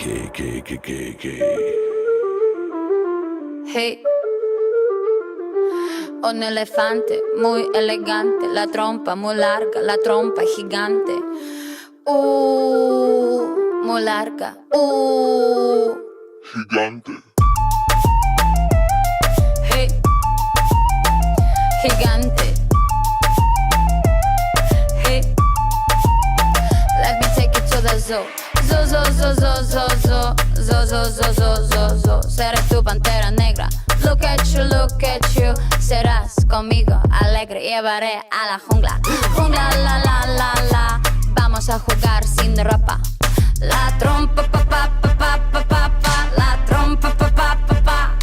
Hey, un elefante muy elegante, la trompa muy larga, la trompa gigante. Muy larga. Gigante. Hey, gigante. Hey, let me take you to the zoo. Zoo, zoo, zoo, zoo, zoo, zoo, zoo, zoo, zoo, zoo, zoo, zoo. Seré tu pantera negra. Look at you. Serás conmigo alegre. Llevaré a la jungla. Jungla, la. Vamos a jugar sin ropa. La trompa, pa, pa, pa, pa, pa, pa, pa. La trompa, pa, pa, pa, pa.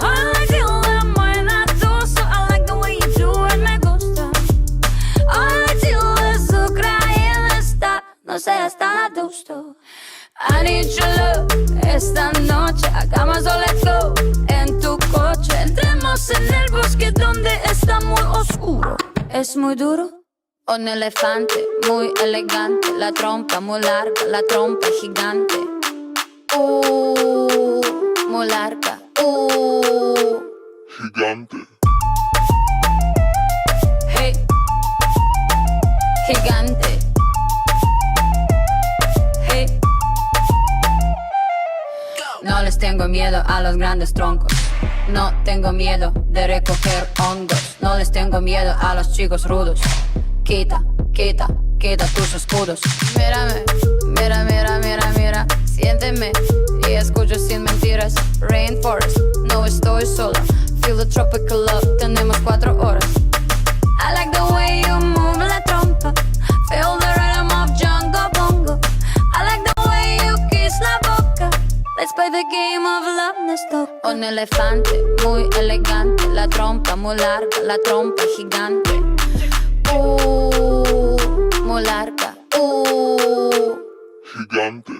I like you, muy natuso. I like the way you do it, me gusta. I like you, azúcar y el está. No seas tan adusto. I need your love. Esta noche hagamos o let's go. En tu coche entremos en el bosque donde está muy oscuro. Es muy duro. Un elefante muy elegante, la trompa muy larga, la trompa gigante. Muy larga. Gigante. Hey, gigante. Hey. No les tengo miedo a los grandes troncos. No tengo miedo de recoger hongos. No les tengo miedo a los chicos rudos. Quita tus escudos. Mírame, mira. Siénteme y escucho sin mentiras. Rainforest, no estoy sola. Feel the tropical love, tenemos 4 horas. I like the way you move la trompa. Feel the rhythm of Jungle Bongo. I like the way you kiss la boca. Let's play the game of love, nos toca. Un elefante muy elegante, la trompa muy larga, la trompa gigante. Muy larga. Gigante.